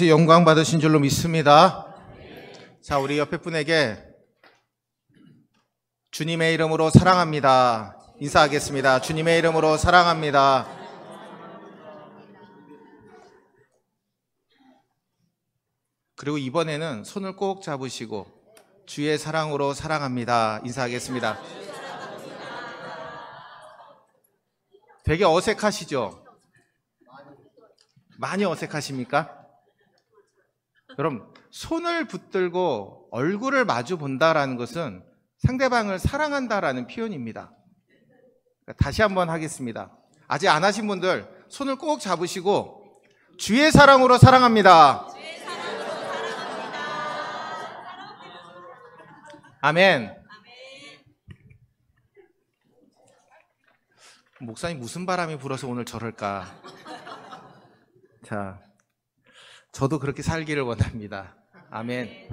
하나님께서 영광 받으신 줄로 믿습니다. 자, 우리 옆에 분에게 주님의 이름으로 사랑합니다 인사하겠습니다. 주님의 이름으로 사랑합니다. 그리고 이번에는 손을 꼭 잡으시고 주의 사랑으로 사랑합니다 인사하겠습니다. 되게 어색하시죠? 많이 어색하십니까? 여러분, 손을 붙들고 얼굴을 마주 본다라는 것은 상대방을 사랑한다라는 표현입니다. 다시 한번 하겠습니다. 아직 안 하신 분들 손을 꼭 잡으시고 주의 사랑으로 사랑합니다. 아멘. 목사님 무슨 바람이 불어서 오늘 저럴까? 자, 저도 그렇게 살기를 원합니다. 아멘.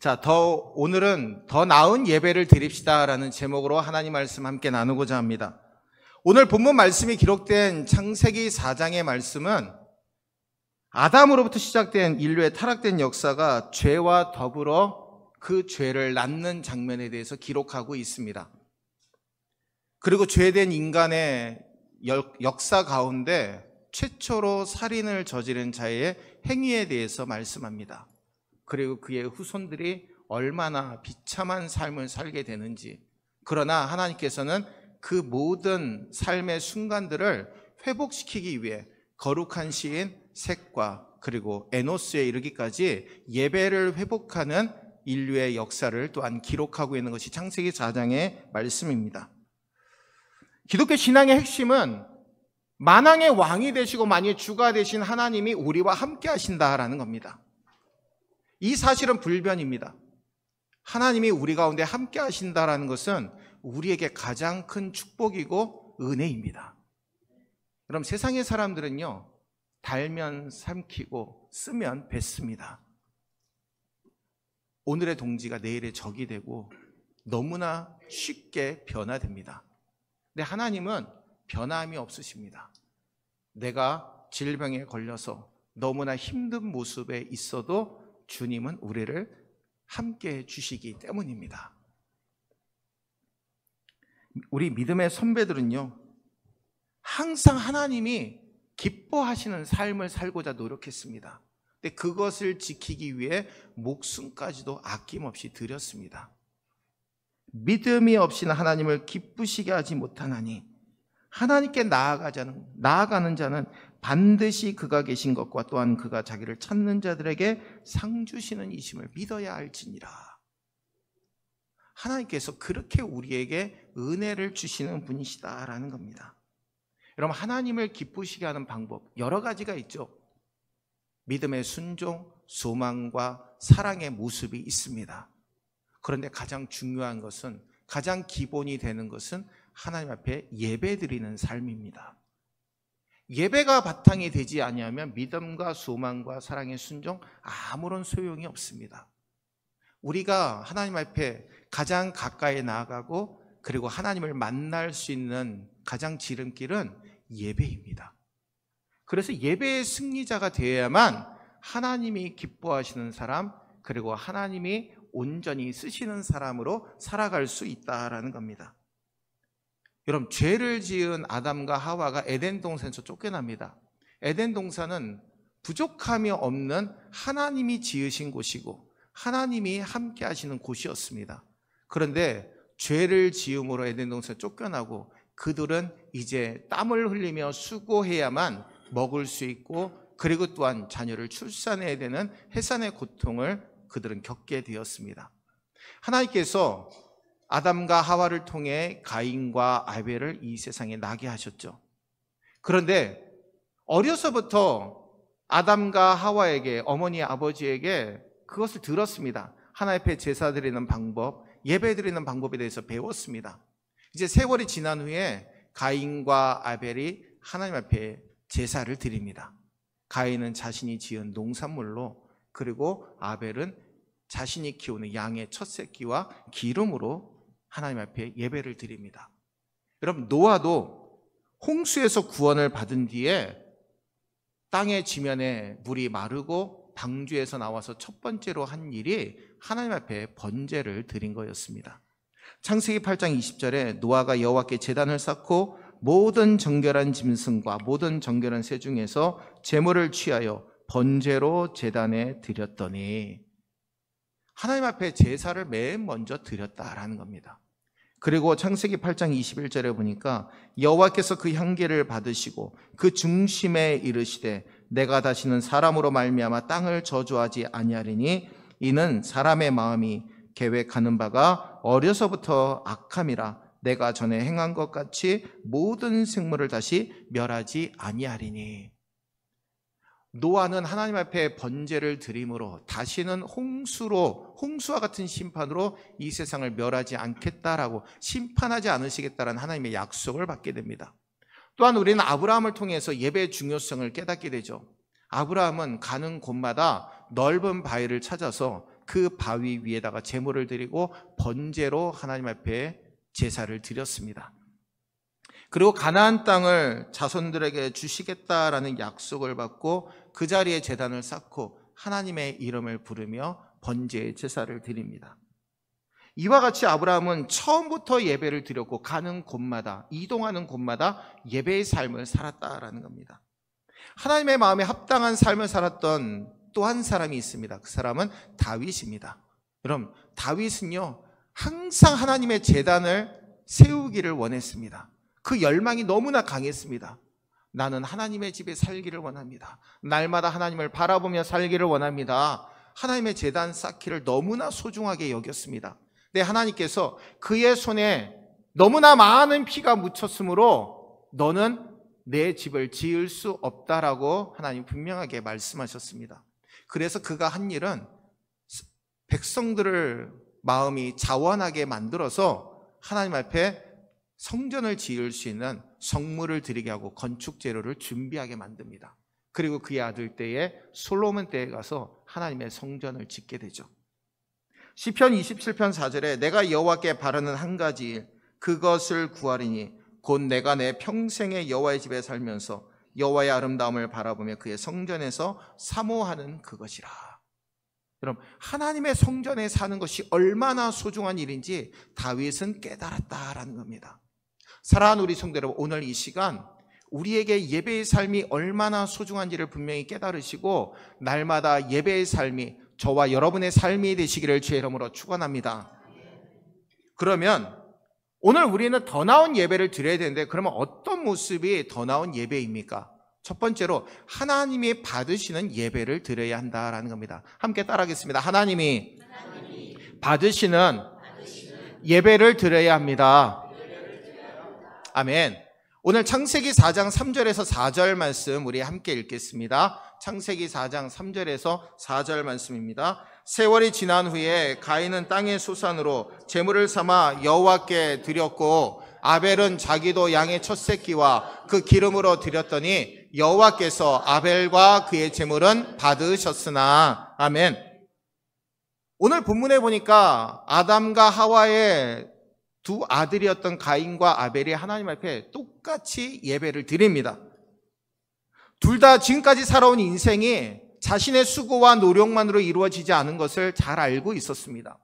자, 오늘은 더 나은 예배를 드립시다라는 제목으로 하나님 말씀 함께 나누고자 합니다. 오늘 본문 말씀이 기록된 창세기 4장의 말씀은 아담으로부터 시작된 인류의 타락된 역사가 죄와 더불어 그 죄를 낳는 장면에 대해서 기록하고 있습니다. 그리고 죄된 인간의 역사 가운데 최초로 살인을 저지른 자의 행위에 대해서 말씀합니다. 그리고 그의 후손들이 얼마나 비참한 삶을 살게 되는지, 그러나 하나님께서는 그 모든 삶의 순간들을 회복시키기 위해 거룩한 시인 셋과 그리고 에노스에 이르기까지 예배를 회복하는 인류의 역사를 또한 기록하고 있는 것이 창세기 4장의 말씀입니다. 기독교 신앙의 핵심은 만왕의 왕이 되시고 만유의 주가 되신 하나님이 우리와 함께 하신다라는 겁니다. 이 사실은 불변입니다. 하나님이 우리 가운데 함께 하신다라는 것은 우리에게 가장 큰 축복이고 은혜입니다. 그럼 세상의 사람들은요, 달면 삼키고 쓰면 뱉습니다. 오늘의 동지가 내일의 적이 되고 너무나 쉽게 변화됩니다. 근데 하나님은 변함이 없으십니다. 내가 질병에 걸려서 너무나 힘든 모습에 있어도 주님은 우리를 함께 해주시기 때문입니다. 우리 믿음의 선배들은요, 항상 하나님이 기뻐하시는 삶을 살고자 노력했습니다. 근데 그것을 지키기 위해 목숨까지도 아낌없이 드렸습니다. 믿음이 없이는 하나님을 기쁘시게 하지 못하나니 하나님께 나아가는 자는 반드시 그가 계신 것과 또한 그가 자기를 찾는 자들에게 상 주시는 이심을 믿어야 할지니라. 하나님께서 그렇게 우리에게 은혜를 주시는 분이시다라는 겁니다. 여러분, 하나님을 기쁘시게 하는 방법 여러 가지가 있죠. 믿음의 순종, 소망과 사랑의 모습이 있습니다. 그런데 가장 중요한 것은, 가장 기본이 되는 것은 하나님 앞에 예배드리는 삶입니다. 예배가 바탕이 되지 아니하면 믿음과 소망과 사랑의 순종 아무런 소용이 없습니다. 우리가 하나님 앞에 가장 가까이 나아가고 그리고 하나님을 만날 수 있는 가장 지름길은 예배입니다. 그래서 예배의 승리자가 되어야만 하나님이 기뻐하시는 사람, 그리고 하나님이 온전히 쓰시는 사람으로 살아갈 수 있다라는 겁니다. 여러분, 죄를 지은 아담과 하와가 에덴 동산에서 쫓겨납니다. 에덴 동산은 부족함이 없는 하나님이 지으신 곳이고 하나님이 함께 하시는 곳이었습니다. 그런데 죄를 지음으로 에덴 동산에 쫓겨나고 그들은 이제 땀을 흘리며 수고해야만 먹을 수 있고, 그리고 또한 자녀를 출산해야 되는 해산의 고통을 그들은 겪게 되었습니다. 하나님께서 아담과 하와를 통해 가인과 아벨을 이 세상에 나게 하셨죠. 그런데 어려서부터 아담과 하와에게, 어머니 아버지에게 그것을 들었습니다. 하나님 앞에 제사 드리는 방법, 예배 드리는 방법에 대해서 배웠습니다. 이제 세월이 지난 후에 가인과 아벨이 하나님 앞에 제사를 드립니다. 가인은 자신이 지은 농산물로, 그리고 아벨은 자신이 키우는 양의 첫 새끼와 기름으로 하나님 앞에 예배를 드립니다. 여러분, 노아도 홍수에서 구원을 받은 뒤에 땅의 지면에 물이 마르고 방주에서 나와서 첫 번째로 한 일이 하나님 앞에 번제를 드린 거였습니다. 창세기 8장 20절에 노아가 여호와께 제단을 쌓고 모든 정결한 짐승과 모든 정결한 새 중에서 제물을 취하여 번제로 제단에 드렸더니, 하나님 앞에 제사를 맨 먼저 드렸다라는 겁니다. 그리고 창세기 8장 21절에 보니까 여호와께서 그 향기를 받으시고 그 중심에 이르시되 내가 다시는 사람으로 말미암아 땅을 저주하지 아니하리니 이는 사람의 마음이 계획하는 바가 어려서부터 악함이라 내가 전에 행한 것 같이 모든 생물을 다시 멸하지 아니하리니. 노아는 하나님 앞에 번제를 드림으로 다시는 홍수와 같은 심판으로 이 세상을 멸하지 않겠다라고, 심판하지 않으시겠다라는 하나님의 약속을 받게 됩니다. 또한 우리는 아브라함을 통해서 예배의 중요성을 깨닫게 되죠. 아브라함은 가는 곳마다 넓은 바위를 찾아서 그 바위 위에다가 제물을 드리고 번제로 하나님 앞에 제사를 드렸습니다. 그리고 가나안 땅을 자손들에게 주시겠다라는 약속을 받고 그 자리에 제단을 쌓고 하나님의 이름을 부르며 번제의 제사를 드립니다. 이와 같이 아브라함은 처음부터 예배를 드렸고 가는 곳마다, 이동하는 곳마다 예배의 삶을 살았다라는 겁니다. 하나님의 마음에 합당한 삶을 살았던 또 한 사람이 있습니다. 그 사람은 다윗입니다. 여러분, 다윗은요 항상 하나님의 제단을 세우기를 원했습니다. 그 열망이 너무나 강했습니다. 나는 하나님의 집에 살기를 원합니다. 날마다 하나님을 바라보며 살기를 원합니다. 하나님의 제단 쌓기를 너무나 소중하게 여겼습니다. 근데 하나님께서 그의 손에 너무나 많은 피가 묻혔으므로 너는 내 집을 지을 수 없다라고 하나님 분명하게 말씀하셨습니다. 그래서 그가 한 일은 백성들을 마음이 자원하게 만들어서 하나님 앞에 성전을 지을 수 있는 성물을 드리게 하고 건축 재료를 준비하게 만듭니다. 그리고 그의 아들 때에 솔로몬 때에 가서 하나님의 성전을 짓게 되죠. 시편 27편 4절에 내가 여호와께 바라는 한 가지 일 그것을 구하리니 곧 내가 내 평생에 여호와의 집에 살면서 여호와의 아름다움을 바라보며 그의 성전에서 사모하는 그것이라. 여러분, 하나님의 성전에 사는 것이 얼마나 소중한 일인지 다윗은 깨달았다라는 겁니다. 사랑하는 우리 성도 여러분, 오늘 이 시간 우리에게 예배의 삶이 얼마나 소중한지를 분명히 깨달으시고 날마다 예배의 삶이 저와 여러분의 삶이 되시기를 주의 이름으로 축원합니다. 그러면 오늘 우리는 더 나은 예배를 드려야 되는데, 그러면 어떤 모습이 더 나은 예배입니까? 첫 번째로 하나님이 받으시는 예배를 드려야 한다라는 겁니다. 함께 따라하겠습니다. 하나님이 받으시는 예배를 드려야 합니다. 아멘. 오늘 창세기 4장 3절에서 4절 말씀 우리 함께 읽겠습니다. 창세기 4장 3절에서 4절 말씀입니다. 세월이 지난 후에 가인은 땅의 소산으로 제물을 삼아 여호와께 드렸고 아벨은 자기도 양의 첫 새끼와 그 기름으로 드렸더니 여호와께서 아벨과 그의 제물은 받으셨으나. 아멘. 오늘 본문에 보니까 아담과 하와의 두 아들이었던 가인과 아벨이 하나님 앞에 똑같이 예배를 드립니다. 둘 다 지금까지 살아온 인생이 자신의 수고와 노력만으로 이루어지지 않은 것을 잘 알고 있었습니다.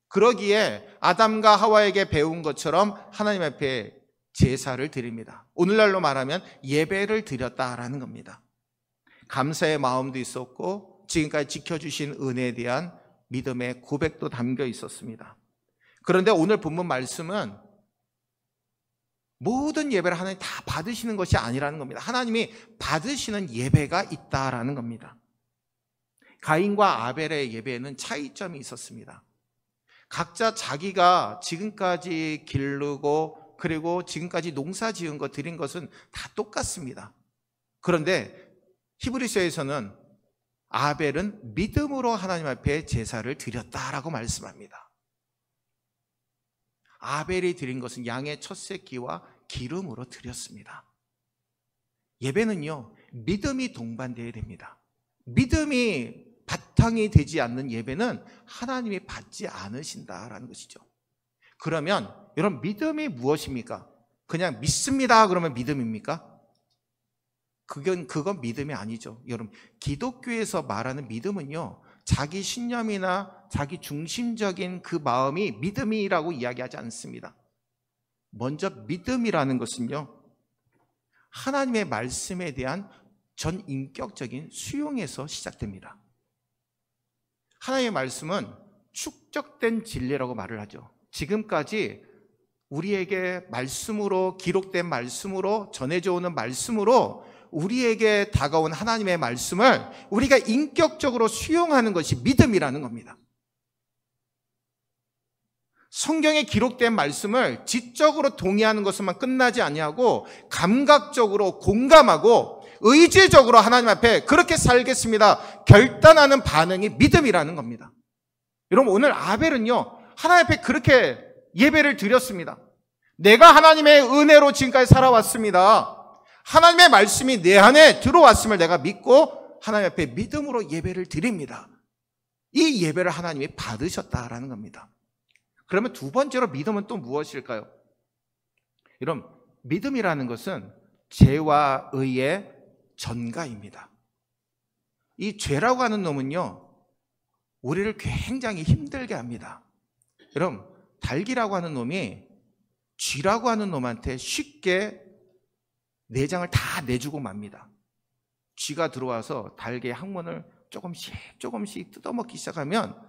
그러기에 아담과 하와에게 배운 것처럼 하나님 앞에 제사를 드립니다. 오늘날로 말하면 예배를 드렸다라는 겁니다. 감사의 마음도 있었고 지금까지 지켜주신 은혜에 대한 믿음의 고백도 담겨 있었습니다. 그런데 오늘 본문 말씀은 모든 예배를 하나님 다 받으시는 것이 아니라는 겁니다. 하나님이 받으시는 예배가 있다라는 겁니다. 가인과 아벨의 예배에는 차이점이 있었습니다. 각자 자기가 지금까지 기르고 그리고 지금까지 농사 지은 것 드린 것은 다 똑같습니다. 그런데 히브리서에서는 아벨은 믿음으로 하나님 앞에 제사를 드렸다라고 말씀합니다. 아벨이 드린 것은 양의 첫 새끼와 기름으로 드렸습니다. 예배는요, 믿음이 동반되어야 됩니다. 믿음이 바탕이 되지 않는 예배는 하나님이 받지 않으신다라는 것이죠. 그러면 여러분, 믿음이 무엇입니까? 그냥 믿습니다 그러면 믿음입니까? 그건 믿음이 아니죠. 여러분, 기독교에서 말하는 믿음은요, 자기 신념이나 자기 중심적인 그 마음이 믿음이라고 이야기하지 않습니다. 먼저 믿음이라는 것은요, 하나님의 말씀에 대한 전 인격적인 수용에서 시작됩니다. 하나님의 말씀은 축적된 진리라고 말을 하죠. 지금까지 우리에게 말씀으로, 기록된 말씀으로, 전해져 오는 말씀으로 우리에게 다가온 하나님의 말씀을 우리가 인격적으로 수용하는 것이 믿음이라는 겁니다. 성경에 기록된 말씀을 지적으로 동의하는 것으로만 끝나지 아니하고 감각적으로 공감하고 의지적으로 하나님 앞에 그렇게 살겠습니다 결단하는 반응이 믿음이라는 겁니다. 여러분, 오늘 아벨은요, 하나님 앞에 그렇게 예배를 드렸습니다. 내가 하나님의 은혜로 지금까지 살아왔습니다. 하나님의 말씀이 내 안에 들어왔음을 내가 믿고 하나님 앞에 믿음으로 예배를 드립니다. 이 예배를 하나님이 받으셨다라는 겁니다. 그러면 두 번째로 믿음은 또 무엇일까요? 여러분, 믿음이라는 것은 죄와 의의 전가입니다. 이 죄라고 하는 놈은요, 우리를 굉장히 힘들게 합니다. 여러분, 닭이라고 하는 놈이 쥐라고 하는 놈한테 쉽게 내장을 다 내주고 맙니다. 쥐가 들어와서 닭의 항문을 조금씩 뜯어먹기 시작하면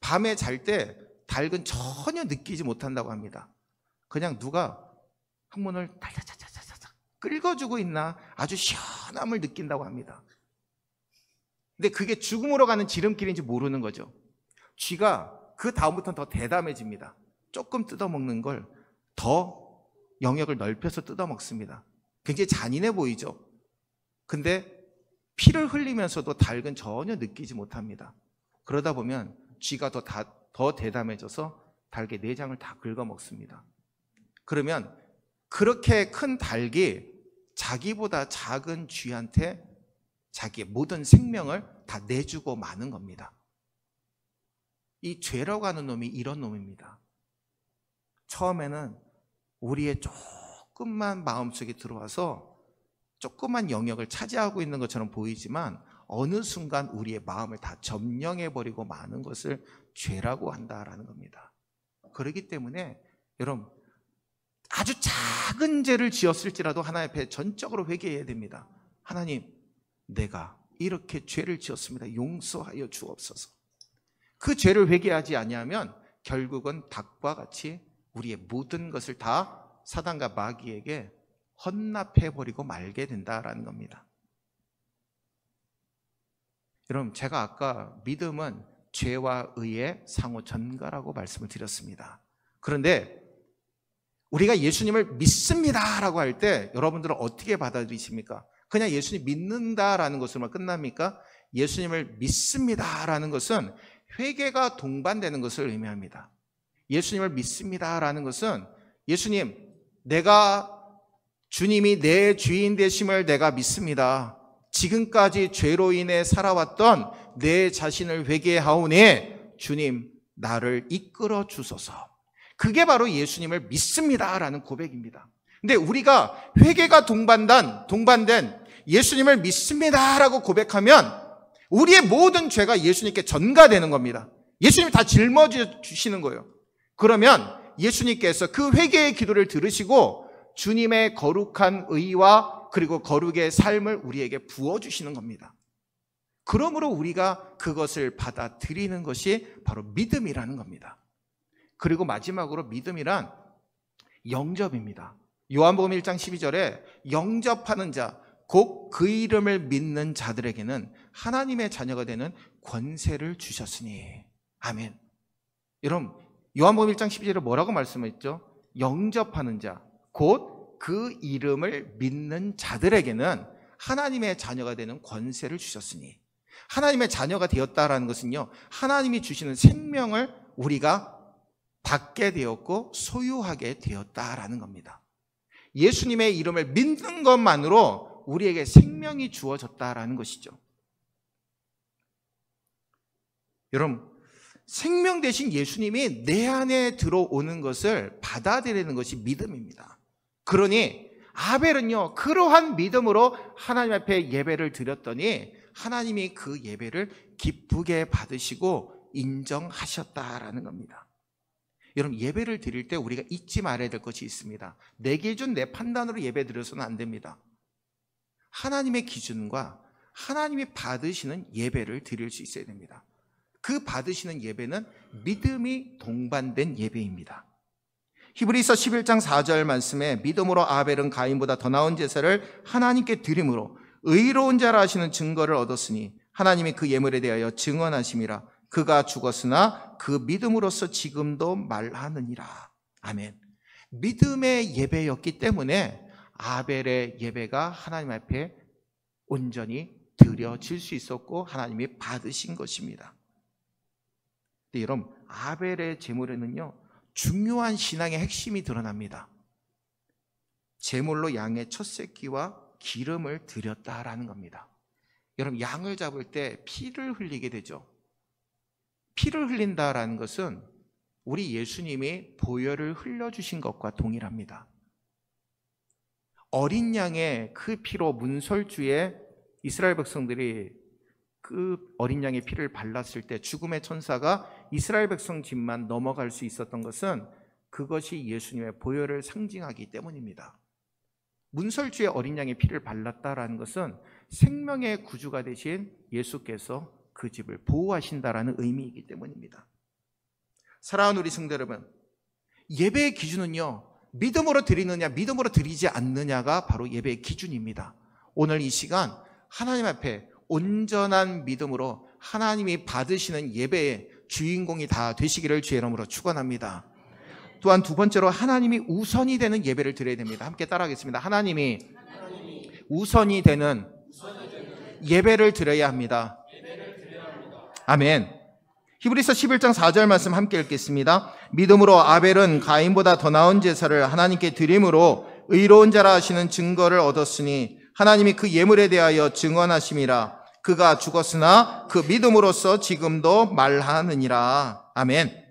밤에 잘 때 닭은 전혀 느끼지 못한다고 합니다. 그냥 누가 항문을 달달달달달달 긁어주고 있나 아주 시원함을 느낀다고 합니다. 근데 그게 죽음으로 가는 지름길인지 모르는 거죠. 쥐가 그 다음부터는 더 대담해집니다. 조금 뜯어먹는 걸 더 영역을 넓혀서 뜯어먹습니다. 굉장히 잔인해 보이죠. 근데 피를 흘리면서도 닭은 전혀 느끼지 못합니다. 그러다 보면 쥐가 더 대담해져서 닭의 내장을 다 긁어먹습니다. 그러면 그렇게 큰 닭이 자기보다 작은 쥐한테 자기의 모든 생명을 다 내주고 마는 겁니다. 이 죄라고 하는 놈이 이런 놈입니다. 처음에는 우리의 조금만 마음속에 들어와서 조그만 영역을 차지하고 있는 것처럼 보이지만 어느 순간 우리의 마음을 다 점령해버리고 마는 것을 죄라고 한다라는 겁니다. 그렇기 때문에 여러분, 아주 작은 죄를 지었을지라도 하나님 앞에 전적으로 회개해야 됩니다. 하나님, 내가 이렇게 죄를 지었습니다. 용서하여 주옵소서. 그 죄를 회개하지 아니하면 결국은 닭과 같이 우리의 모든 것을 다 사단과 마귀에게 헌납해버리고 말게 된다라는 겁니다. 여러분, 제가 아까 믿음은 죄와 의의 상호 전가라고 말씀을 드렸습니다. 그런데 우리가 예수님을 믿습니다라고 할 때 여러분들은 어떻게 받아들이십니까? 그냥 예수님 믿는다라는 것으로만 끝납니까? 예수님을 믿습니다라는 것은 회개가 동반되는 것을 의미합니다. 예수님을 믿습니다라는 것은 예수님, 주님이 내 주인 되심을 내가 믿습니다. 지금까지 죄로 인해 살아왔던 내 자신을 회개하오니 주님, 나를 이끌어 주소서. 그게 바로 예수님을 믿습니다라는 고백입니다. 근데 우리가 회개가 동반된 예수님을 믿습니다라고 고백하면 우리의 모든 죄가 예수님께 전가되는 겁니다. 예수님이 다 짊어져 주시는 거예요. 그러면 예수님께서 그 회개의 기도를 들으시고 주님의 거룩한 의와 그리고 거룩의 삶을 우리에게 부어주시는 겁니다. 그러므로 우리가 그것을 받아들이는 것이 바로 믿음이라는 겁니다. 그리고 마지막으로 믿음이란 영접입니다. 요한복음 1장 12절에 영접하는 자, 곧 그 이름을 믿는 자들에게는 하나님의 자녀가 되는 권세를 주셨으니. 아멘. 여러분, 요한복음 1장 12절에 뭐라고 말씀했죠? 영접하는 자, 곧 그 이름을 믿는 자들에게는 하나님의 자녀가 되는 권세를 주셨으니. 하나님의 자녀가 되었다라는 것은요, 하나님이 주시는 생명을 우리가 받게 되었고 소유하게 되었다라는 겁니다. 예수님의 이름을 믿는 것만으로 우리에게 생명이 주어졌다라는 것이죠. 여러분, 생명 대신 예수님이 내 안에 들어오는 것을 받아들이는 것이 믿음입니다. 그러니 아벨은요, 그러한 믿음으로 하나님 앞에 예배를 드렸더니 하나님이 그 예배를 기쁘게 받으시고 인정하셨다라는 겁니다. 여러분, 예배를 드릴 때 우리가 잊지 말아야 될 것이 있습니다. 내 기준, 내 판단으로 예배 드려서는 안 됩니다. 하나님의 기준과 하나님이 받으시는 예배를 드릴 수 있어야 됩니다. 그 받으시는 예배는 믿음이 동반된 예배입니다. 히브리서 11장 4절 말씀에 믿음으로 아벨은 가인보다 더 나은 제사를 하나님께 드림으로 의로운 자라 하시는 증거를 얻었으니 하나님이 그 예물에 대하여 증언하심이라. 그가 죽었으나 그 믿음으로써 지금도 말하느니라. 아멘. 믿음의 예배였기 때문에 아벨의 예배가 하나님 앞에 온전히 드려질 수 있었고 하나님이 받으신 것입니다. 근데 여러분, 아벨의 제물에는요, 중요한 신앙의 핵심이 드러납니다. 제물로 양의 첫 새끼와 기름을 드렸다라는 겁니다. 여러분, 양을 잡을 때 피를 흘리게 되죠. 피를 흘린다라는 것은 우리 예수님이 보혈을 흘려주신 것과 동일합니다. 어린 양의 그 피로 문설주에 이스라엘 백성들이 그 어린 양의 피를 발랐을 때 죽음의 천사가 이스라엘 백성 집만 넘어갈 수 있었던 것은 그것이 예수님의 보혈을 상징하기 때문입니다. 문설주에 어린 양의 피를 발랐다라는 것은 생명의 구주가 되신 예수께서 그 집을 보호하신다라는 의미이기 때문입니다. 사랑하는 우리 성도 여러분, 예배의 기준은요, 믿음으로 드리느냐 믿음으로 드리지 않느냐가 바로 예배의 기준입니다. 오늘 이 시간 하나님 앞에 온전한 믿음으로 하나님이 받으시는 예배의 주인공이 다 되시기를 주의 이름으로 축원합니다. 또한 두 번째로 하나님이 우선이 되는 예배를 드려야 됩니다. 함께 따라하겠습니다. 하나님이 우선이 되는 예배를 드려야 합니다. 아멘. 히브리서 11장 4절 말씀 함께 읽겠습니다. 믿음으로 아벨은 가인보다 더 나은 제사를 하나님께 드림으로 의로운 자라 하시는 증거를 얻었으니 하나님이 그 예물에 대하여 증언하심이라. 그가 죽었으나 그 믿음으로써 지금도 말하느니라. 아멘.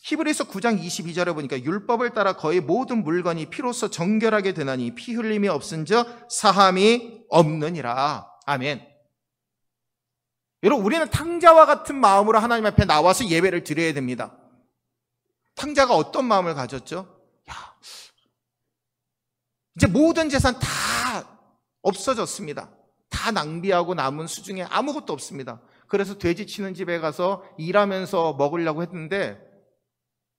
히브리서 9장 22절에 보니까 율법을 따라 거의 모든 물건이 피로써 정결하게 되나니 피 흘림이 없은즉 사함이 없느니라. 아멘. 여러분, 우리는 탕자와 같은 마음으로 하나님 앞에 나와서 예배를 드려야 됩니다. 탕자가 어떤 마음을 가졌죠? 야, 이제 모든 재산 다 없어졌습니다. 다 낭비하고 남은 수중에 아무것도 없습니다. 그래서 돼지 치는 집에 가서 일하면서 먹으려고 했는데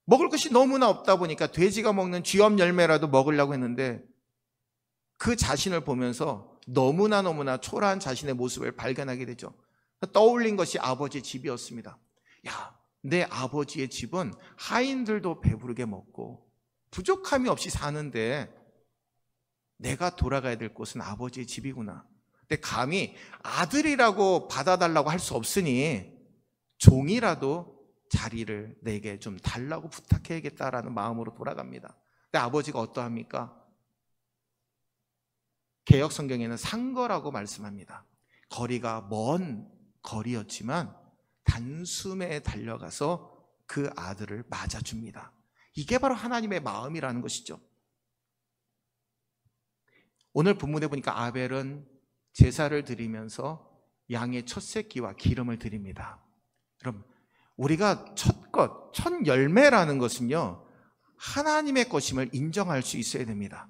먹을 것이 너무나 없다 보니까 돼지가 먹는 쥐엄 열매라도 먹으려고 했는데 그 자신을 보면서 너무나 초라한 자신의 모습을 발견하게 되죠. 떠올린 것이 아버지의 집이었습니다. 야, 내 아버지의 집은 하인들도 배부르게 먹고 부족함이 없이 사는데 내가 돌아가야 될 곳은 아버지의 집이구나. 근데 감히 아들이라고 받아달라고 할 수 없으니 종이라도 자리를 내게 좀 달라고 부탁해야겠다라는 마음으로 돌아갑니다. 근데 아버지가 어떠합니까? 개역 성경에는 상거라고 말씀합니다. 거리가 먼 거리였지만 단숨에 달려가서 그 아들을 맞아줍니다. 이게 바로 하나님의 마음이라는 것이죠. 오늘 본문에 보니까 아벨은 제사를 드리면서 양의 첫 새끼와 기름을 드립니다. 여러분, 우리가 첫 열매라는 것은요, 하나님의 것임을 인정할 수 있어야 됩니다.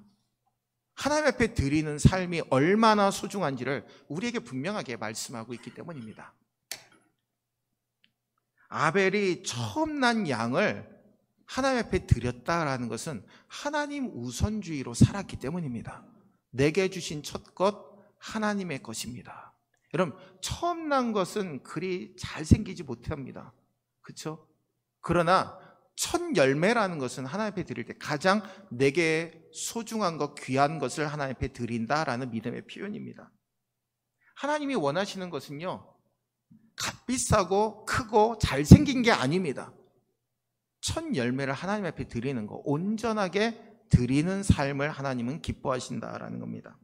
하나님 앞에 드리는 삶이 얼마나 소중한지를 우리에게 분명하게 말씀하고 있기 때문입니다. 아벨이 처음 난 양을 하나님 앞에 드렸다라는 것은 하나님 우선주의로 살았기 때문입니다. 내게 주신 첫 것 하나님의 것입니다. 여러분, 처음 난 것은 그리 잘생기지 못합니다. 그렇죠? 그러나 첫 열매라는 것은 하나님 앞에 드릴 때 가장 내게 소중한 것, 귀한 것을 하나님 앞에 드린다라는 믿음의 표현입니다. 하나님이 원하시는 것은요, 값비싸고 크고 잘생긴 게 아닙니다. 첫 열매를 하나님 앞에 드리는 거, 온전하게 드리는 삶을 하나님은 기뻐하신다라는 겁니다.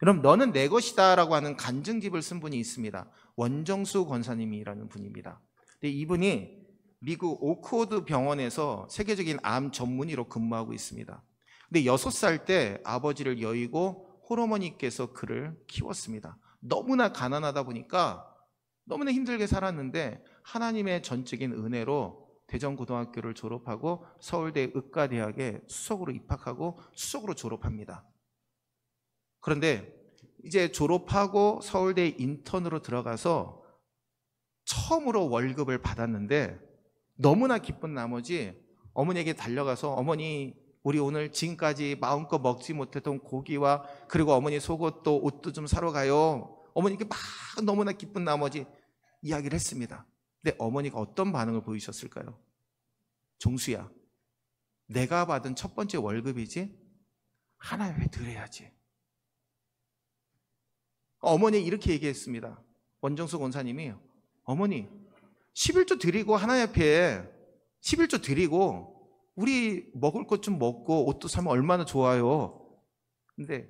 여러분, 너는 내 것이다 라고 하는 간증집을 쓴 분이 있습니다. 원정수 권사님이라는 분입니다. 근데 이분이 미국 오크우드 병원에서 세계적인 암 전문의로 근무하고 있습니다. 근데 6살 때 아버지를 여의고 홀어머니께서 그를 키웠습니다. 너무나 가난하다 보니까 너무나 힘들게 살았는데 하나님의 전적인 은혜로 대전고등학교를 졸업하고 서울대 의과대학에 수석으로 입학하고 수석으로 졸업합니다. 그런데 이제 졸업하고 서울대 인턴으로 들어가서 처음으로 월급을 받았는데 너무나 기쁜 나머지 어머니에게 달려가서 어머니, 우리 오늘 지금까지 마음껏 먹지 못했던 고기와 그리고 어머니 속옷도 옷도 좀 사러 가요. 어머니께 막 너무나 기쁜 나머지 이야기를 했습니다. 근데 어머니가 어떤 반응을 보이셨을까요? 종수야, 내가 받은 첫 번째 월급이지 하나님 앞에 드려야지. 어머니 이렇게 얘기했습니다. 원정수 권사님이, 어머니 11조 드리고 하나님 앞에 11조 드리고 우리 먹을 것 좀 먹고 옷도 사면 얼마나 좋아요. 근데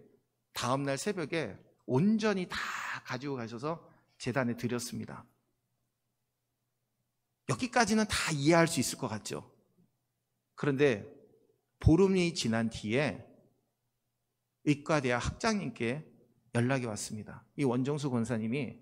다음날 새벽에 온전히 다 가지고 가셔서 제단에 드렸습니다. 여기까지는 다 이해할 수 있을 것 같죠. 그런데 보름이 지난 뒤에 의과대학 학장님께 연락이 왔습니다. 이 원정수 권사님이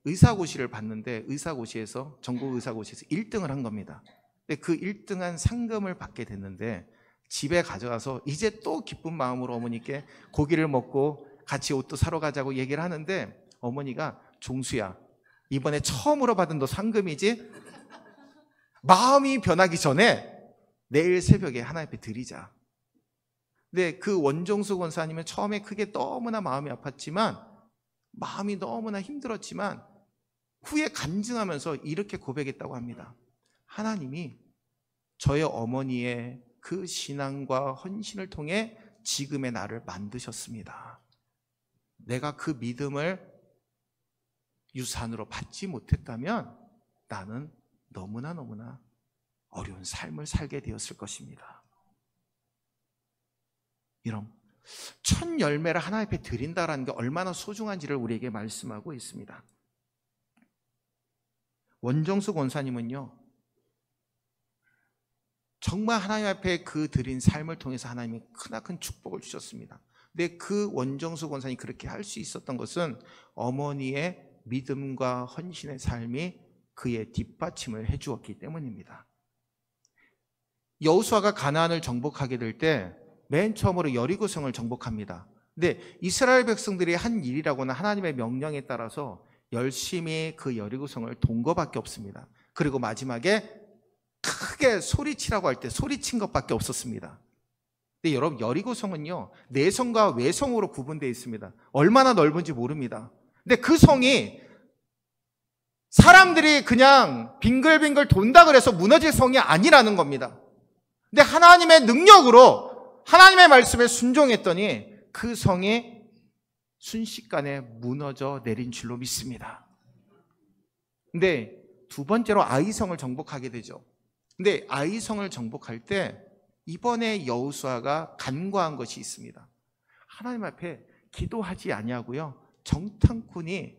의사고시를 봤는데 의사고시에서 전국 의사고시에서 1등을 한 겁니다. 근데 그 1등한 상금을 받게 됐는데 집에 가져가서 이제 또 기쁜 마음으로 어머니께 고기를 먹고 같이 옷도 사러 가자고 얘기를 하는데 어머니가, 종수야, 이번에 처음으로 받은 너 상금이지? 마음이 변하기 전에 내일 새벽에 하나님 앞에 드리자. 근데 그 원정수 권사님은 처음에 크게 너무나 마음이 아팠지만, 마음이 너무나 힘들었지만 후에 간증하면서 이렇게 고백했다고 합니다. 하나님이 저의 어머니의 그 신앙과 헌신을 통해 지금의 나를 만드셨습니다. 내가 그 믿음을 유산으로 받지 못했다면 나는 너무나 어려운 삶을 살게 되었을 것입니다. 이런 첫 열매를 하나님 앞에 드린다는 게 얼마나 소중한지를 우리에게 말씀하고 있습니다. 원정수 권사님은요, 정말 하나님 앞에 그 드린 삶을 통해서 하나님이 크나큰 축복을 주셨습니다. 근데 그 원정수 권사님이 그렇게 할 수 있었던 것은 어머니의 믿음과 헌신의 삶이 그의 뒷받침을 해주었기 때문입니다. 여호수아가 가나안을 정복하게 될 때 맨 처음으로 여리고성을 정복합니다. 근데 이스라엘 백성들이 한 일이라고는 하나님의 명령에 따라서 열심히 그 여리고성을 돈 것밖에 없습니다. 그리고 마지막에 크게 소리치라고 할 때 소리친 것밖에 없었습니다. 근데 여러분, 여리고성은요 내성과 외성으로 구분되어 있습니다. 얼마나 넓은지 모릅니다. 근데 그 성이 사람들이 그냥 빙글빙글 돈다 그래서 무너질 성이 아니라는 겁니다. 근데 하나님의 능력으로 하나님의 말씀에 순종했더니 그 성이 순식간에 무너져 내린 줄로 믿습니다. 근데 두 번째로 아이성을 정복하게 되죠. 근데 아이성을 정복할 때 이번에 여호수아가 간과한 것이 있습니다. 하나님 앞에 기도하지 아니하고요, 정탐꾼이,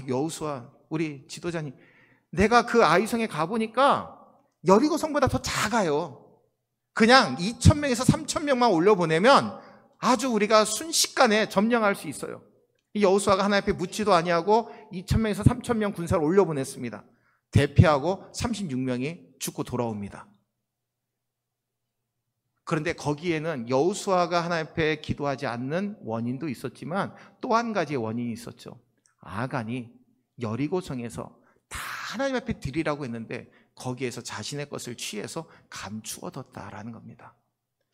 여호수아, 우리 지도자님, 내가 그 아이성에 가보니까 여리고성보다 더 작아요. 그냥 2,000명에서 3,000명만 올려보내면 아주 우리가 순식간에 점령할 수 있어요. 이 여호수아가 하나님 앞에 묻지도 아니하고 2,000명에서 3,000명 군사를 올려보냈습니다. 대피하고 36명이 죽고 돌아옵니다. 그런데 거기에는 여호수아가 하나님 앞에 기도하지 않는 원인도 있었지만 또 한 가지의 원인이 있었죠. 아간이 여리고성에서 다 하나님 앞에 드리라고 했는데 거기에서 자신의 것을 취해서 감추어뒀다라는 겁니다.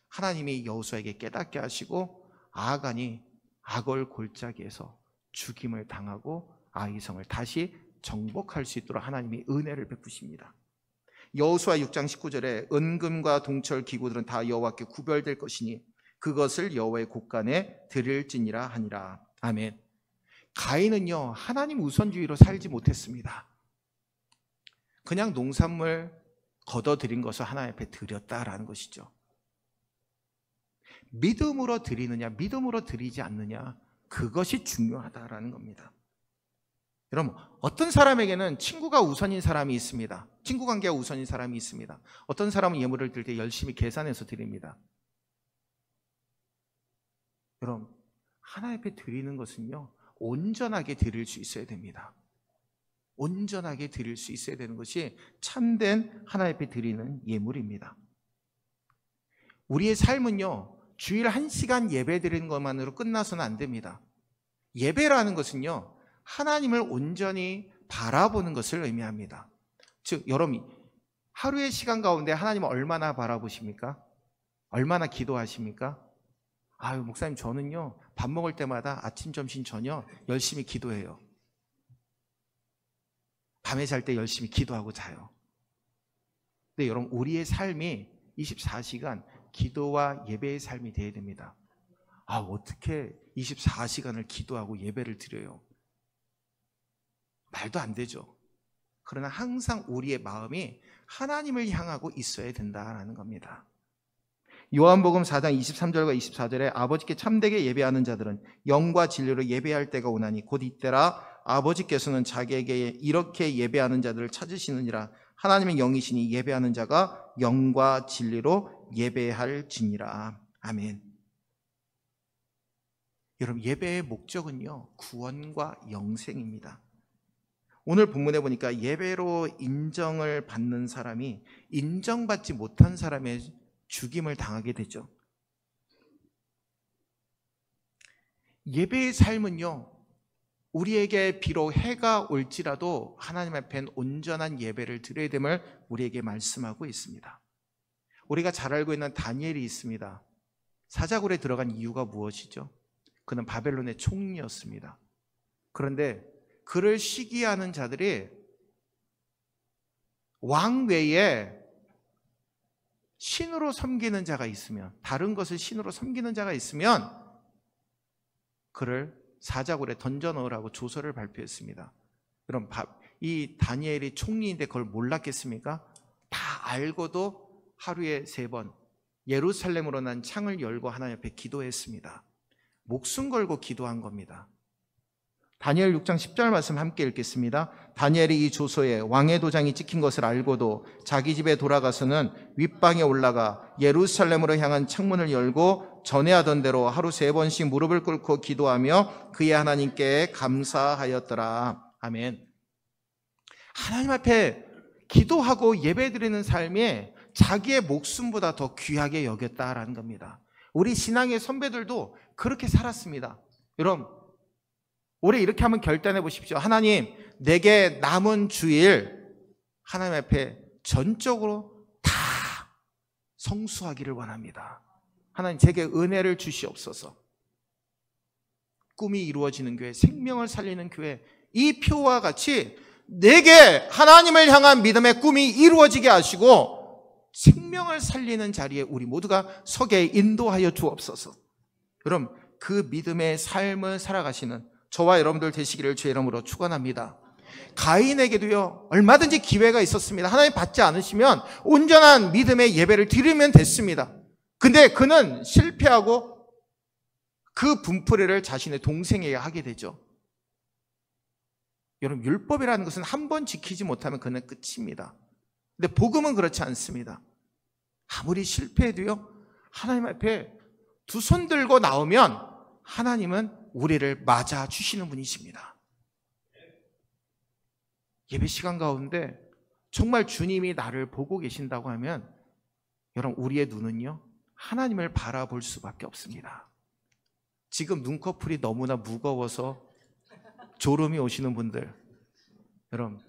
하나님이 여호수아에게 깨닫게 하시고 아간이 아골 골짜기에서 죽임을 당하고 아이성을 다시 정복할 수 있도록 하나님이 은혜를 베푸십니다. 여호수아 6장 19절에 은금과 동철 기구들은 다 여호와께 구별될 것이니 그것을 여호와의 곳간에 드릴지니라 하니라. 아멘. 가인은요 하나님 우선주의로 살지 못했습니다. 그냥 농산물 걷어들인 것을 하나님 앞에 드렸다라는 것이죠. 믿음으로 드리느냐 믿음으로 드리지 않느냐, 그것이 중요하다라는 겁니다. 여러분, 어떤 사람에게는 친구가 우선인 사람이 있습니다. 친구 관계가 우선인 사람이 있습니다. 어떤 사람은 예물을 드릴 때 열심히 계산해서 드립니다. 여러분, 하나님 앞에 드리는 것은요, 온전하게 드릴 수 있어야 됩니다. 온전하게 드릴 수 있어야 되는 것이 참된 하나님 앞에 드리는 예물입니다. 우리의 삶은요, 주일 1시간 예배 드리는 것만으로 끝나서는 안 됩니다. 예배라는 것은요, 하나님을 온전히 바라보는 것을 의미합니다. 즉, 여러분, 하루의 시간 가운데 하나님을 얼마나 바라보십니까? 얼마나 기도하십니까? 아유, 목사님, 저는요, 밥 먹을 때마다 아침, 점심, 저녁 열심히 기도해요. 밤에 잘 때 열심히 기도하고 자요. 근데 여러분, 우리의 삶이 24시간 기도와 예배의 삶이 되어야 됩니다. 아, 어떻게 24시간을 기도하고 예배를 드려요? 말도 안 되죠. 그러나 항상 우리의 마음이 하나님을 향하고 있어야 된다라는 겁니다. 요한복음 4장 23절과 24절에 아버지께 참되게 예배하는 자들은 영과 진리로 예배할 때가 오나니 곧 이때라. 아버지께서는 자기에게 이렇게 예배하는 자들을 찾으시느니라. 하나님의 영이시니 예배하는 자가 영과 진리로 예배할지니라. 아멘. 여러분, 예배의 목적은요, 구원과 영생입니다. 오늘 본문에 보니까 예배로 인정을 받는 사람이 인정받지 못한 사람의 죽임을 당하게 되죠. 예배의 삶은요, 우리에게 비록 해가 올지라도 하나님 앞엔 온전한 예배를 드려야 됨을 우리에게 말씀하고 있습니다. 우리가 잘 알고 있는 다니엘이 있습니다. 사자굴에 들어간 이유가 무엇이죠? 그는 바벨론의 총리였습니다. 그런데 그를 시기하는 자들이 왕 외에 신으로 섬기는 자가 있으면, 다른 것을 신으로 섬기는 자가 있으면 그를 사자굴에 던져 넣으라고 조서를 발표했습니다. 그럼 이 다니엘이 총리인데 그걸 몰랐겠습니까? 다 알고도 하루에 3번 예루살렘으로 난 창을 열고 하나님 앞에 기도했습니다. 목숨 걸고 기도한 겁니다. 다니엘 6장 10절 말씀 함께 읽겠습니다. 다니엘이 이 조서에 왕의 도장이 찍힌 것을 알고도 자기 집에 돌아가서는 윗방에 올라가 예루살렘으로 향한 창문을 열고 전에 하던 대로 하루 3번씩 무릎을 꿇고 기도하며 그의 하나님께 감사하였더라. 아멘. 하나님 앞에 기도하고 예배드리는 삶이 자기의 목숨보다 더 귀하게 여겼다라는 겁니다. 우리 신앙의 선배들도 그렇게 살았습니다. 여러분, 올해 이렇게 한번 결단해 보십시오. 하나님, 내게 남은 주일 하나님 앞에 전적으로 다 성수하기를 원합니다. 하나님, 제게 은혜를 주시옵소서. 꿈이 이루어지는 교회, 생명을 살리는 교회, 이 표와 같이 내게 하나님을 향한 믿음의 꿈이 이루어지게 하시고 생명을 살리는 자리에 우리 모두가 서게 인도하여 주옵소서. 여러분, 그 믿음의 삶을 살아가시는 저와 여러분들 되시기를 주의 이름으로 축원합니다. 가인에게도요, 얼마든지 기회가 있었습니다. 하나님 받지 않으시면 온전한 믿음의 예배를 드리면 됐습니다. 근데 그는 실패하고 그 분풀이를 자신의 동생에게 하게 되죠. 여러분, 율법이라는 것은 한 번 지키지 못하면 그는 끝입니다. 근데 복음은 그렇지 않습니다. 아무리 실패해도요, 하나님 앞에 두 손 들고 나오면 하나님은 우리를 맞아 주시는 분이십니다. 예배 시간 가운데 정말 주님이 나를 보고 계신다고 하면 여러분, 우리의 눈은요, 하나님을 바라볼 수밖에 없습니다. 지금 눈꺼풀이 너무나 무거워서 졸음이 오시는 분들, 여러분,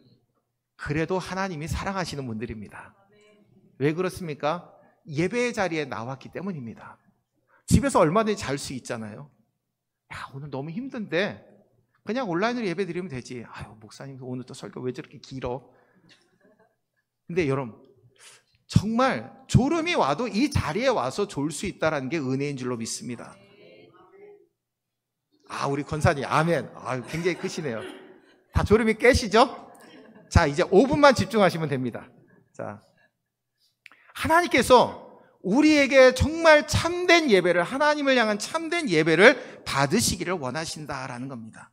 그래도 하나님이 사랑하시는 분들입니다. 왜 그렇습니까? 예배의 자리에 나왔기 때문입니다. 집에서 얼마든지 잘 수 있잖아요. 야, 오늘 너무 힘든데 그냥 온라인으로 예배 드리면 되지. 아유, 목사님 오늘 또 설교 왜 저렇게 길어? 근데 여러분, 정말 졸음이 와도 이 자리에 와서 졸 수 있다는 게 은혜인 줄로 믿습니다. 아, 우리 권사님 아멘. 아, 굉장히 크시네요. 다 졸음이 깨시죠? 자, 이제 5분만 집중하시면 됩니다. 자, 하나님께서 우리에게 정말 참된 예배를, 하나님을 향한 참된 예배를 받으시기를 원하신다라는 겁니다.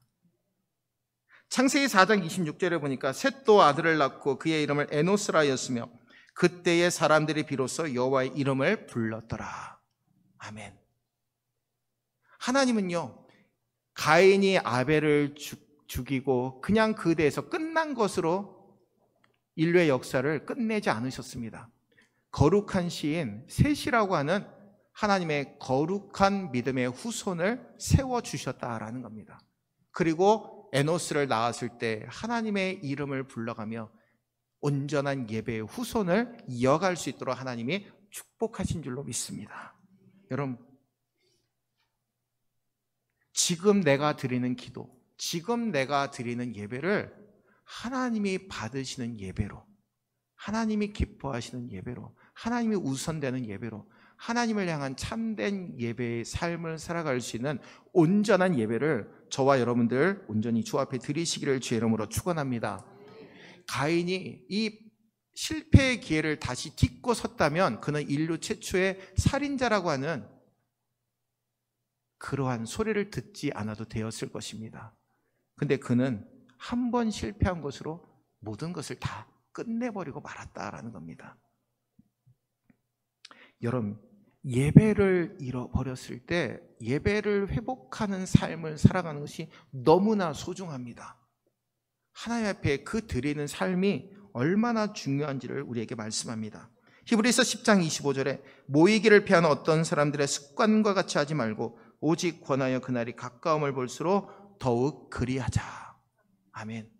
창세기 4장 26절에 보니까 셋도 아들을 낳고 그의 이름을 에노스라 하였으며 그때의 사람들이 비로소 여호와의 이름을 불렀더라. 아멘. 하나님은요, 가인이 아벨을 죽이고 그냥 그 대에서 끝난 것으로 인류의 역사를 끝내지 않으셨습니다. 거룩한 시인 셋이라고 하는 하나님의 거룩한 믿음의 후손을 세워주셨다라는 겁니다. 그리고 에노스를 낳았을 때 하나님의 이름을 불러가며 온전한 예배의 후손을 이어갈 수 있도록 하나님이 축복하신 줄로 믿습니다. 여러분, 지금 내가 드리는 기도, 지금 내가 드리는 예배를 하나님이 받으시는 예배로, 하나님이 기뻐하시는 예배로, 하나님이 우선되는 예배로, 하나님을 향한 참된 예배의 삶을 살아갈 수 있는 온전한 예배를 저와 여러분들 온전히 주 앞에 드리시기를 주의 이름으로 축원합니다. 가인이 이 실패의 기회를 다시 딛고 섰다면 그는 인류 최초의 살인자라고 하는 그러한 소리를 듣지 않아도 되었을 것입니다. 근데 그는 한 번 실패한 것으로 모든 것을 다 끝내버리고 말았다라는 겁니다. 여러분, 예배를 잃어버렸을 때 예배를 회복하는 삶을 살아가는 것이 너무나 소중합니다. 하나님 앞에 그 드리는 삶이 얼마나 중요한지를 우리에게 말씀합니다. 히브리서 10장 25절에 모이기를 피하는 어떤 사람들의 습관과 같이 하지 말고 오직 권하여 그날이 가까움을 볼수록 더욱 그리하자. 아멘.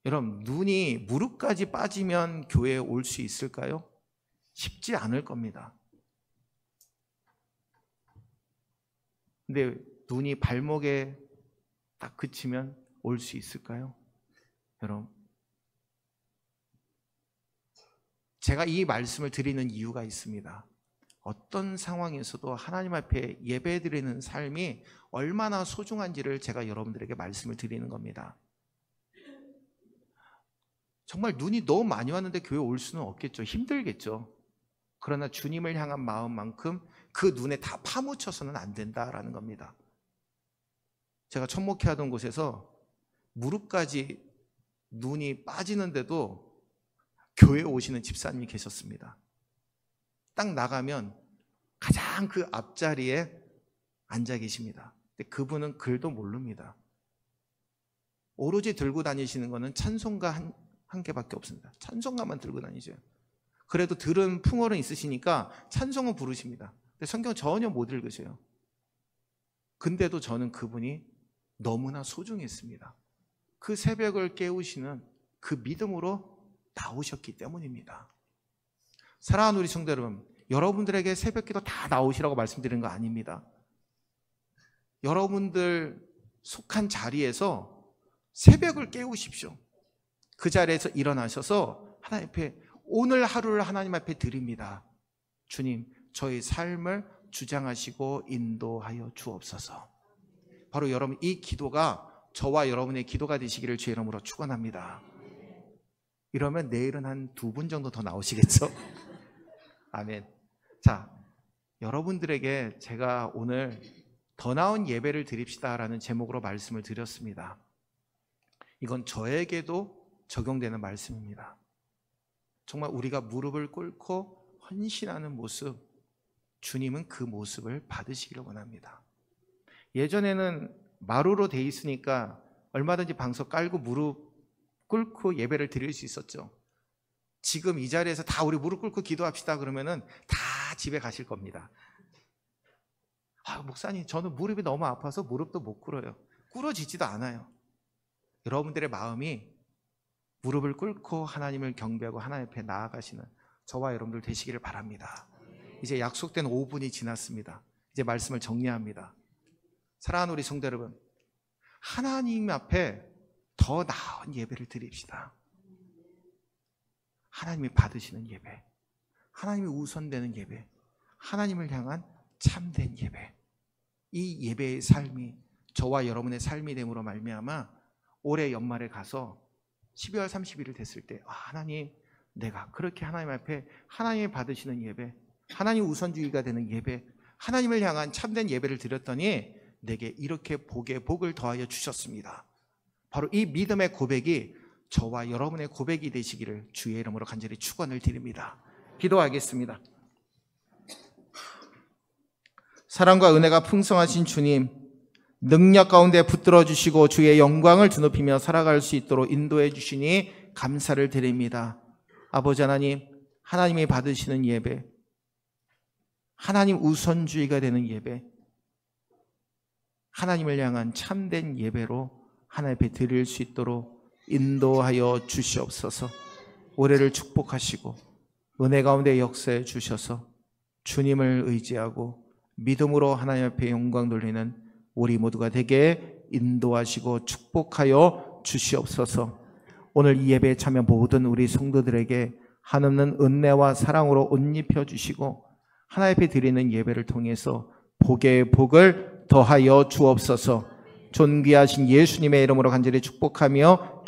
여러분, 눈이 무릎까지 빠지면 교회에 올 수 있을까요? 쉽지 않을 겁니다. 근데 눈이 발목에 딱 그치면 올 수 있을까요? 여러분, 제가 이 말씀을 드리는 이유가 있습니다. 어떤 상황에서도 하나님 앞에 예배드리는 삶이 얼마나 소중한지를 제가 여러분들에게 말씀을 드리는 겁니다. 정말 눈이 너무 많이 왔는데 교회 올 수는 없겠죠. 힘들겠죠. 그러나 주님을 향한 마음만큼 그 눈에 다 파묻혀서는 안 된다라는 겁니다. 제가 첫 목회하던 곳에서 무릎까지 눈이 빠지는데도 교회에 오시는 집사님이 계셨습니다. 딱 나가면 가장 그 앞자리에 앉아 계십니다. 근데 그분은 글도 모릅니다. 오로지 들고 다니시는 거는 찬송가 한 개밖에 없습니다. 찬송가만 들고 다니죠. 그래도 들은 풍월은 있으시니까 찬송은 부르십니다. 근데 성경 전혀 못 읽으세요. 근데도 저는 그분이 너무나 소중했습니다. 그 새벽을 깨우시는 그 믿음으로 나오셨기 때문입니다. 사랑하는 우리 성도 여러분, 여러분들에게 새벽기도 다 나오시라고 말씀드리는 거 아닙니다. 여러분들 속한 자리에서 새벽을 깨우십시오. 그 자리에서 일어나셔서 하나님 앞에 오늘 하루를 하나님 앞에 드립니다. 주님, 저의 삶을 주장하시고 인도하여 주옵소서. 바로 여러분, 이 기도가 저와 여러분의 기도가 되시기를 주의 이름으로 축원합니다. 이러면 내일은 한 2분 정도 더 나오시겠죠? 아멘. 자, 여러분들에게 제가 오늘 더 나은 예배를 드립시다라는 제목으로 말씀을 드렸습니다. 이건 저에게도 적용되는 말씀입니다. 정말 우리가 무릎을 꿇고 헌신하는 모습, 주님은 그 모습을 받으시기를 원합니다. 예전에는 마루로 돼 있으니까 얼마든지 방석 깔고 무릎 꿇고 예배를 드릴 수 있었죠. 지금 이 자리에서 다 우리 무릎 꿇고 기도합시다 그러면은 다 집에 가실 겁니다. 목사님, 저는 무릎이 너무 아파서 무릎도 못 꿇어요. 꿇어지지도 않아요. 여러분들의 마음이 무릎을 꿇고 하나님을 경배하고 하나님 앞에 나아가시는 저와 여러분들 되시기를 바랍니다. 이제 약속된 5분이 지났습니다. 이제 말씀을 정리합니다. 사랑하는 우리 성도 여러분, 하나님 앞에 더 나은 예배를 드립시다. 하나님이 받으시는 예배, 하나님이 우선되는 예배, 하나님을 향한 참된 예배, 이 예배의 삶이 저와 여러분의 삶이 됨으로 말미암아 올해 연말에 가서 12월 31일 됐을 때 하나님, 내가 그렇게 하나님 앞에 하나님이 받으시는 예배, 하나님 우선주의가 되는 예배, 하나님을 향한 참된 예배를 드렸더니 내게 이렇게 복에 복을 더하여 주셨습니다. 바로 이 믿음의 고백이 저와 여러분의 고백이 되시기를 주의 이름으로 간절히 축원을 드립니다. 기도하겠습니다. 사랑과 은혜가 풍성하신 주님, 능력 가운데 붙들어 주시고 주의 영광을 드높이며 살아갈 수 있도록 인도해 주시니 감사를 드립니다. 아버지 하나님, 하나님이 받으시는 예배, 하나님 우선주의가 되는 예배, 하나님을 향한 참된 예배로 하나님 앞에 드릴 수 있도록 인도하여 주시옵소서. 올해를 축복하시고 은혜 가운데 역사해 주셔서 주님을 의지하고 믿음으로 하나님 앞에 영광 돌리는 우리 모두가 되게 인도하시고 축복하여 주시옵소서. 오늘 이 예배에 참여 모든 우리 성도들에게 한없는 은혜와 사랑으로 옷 입혀 주시고 하나님 앞에 드리는 예배를 통해서 복의 복을 더하여 주옵소서. 존귀하신 예수님의 이름으로 간절히 축복하며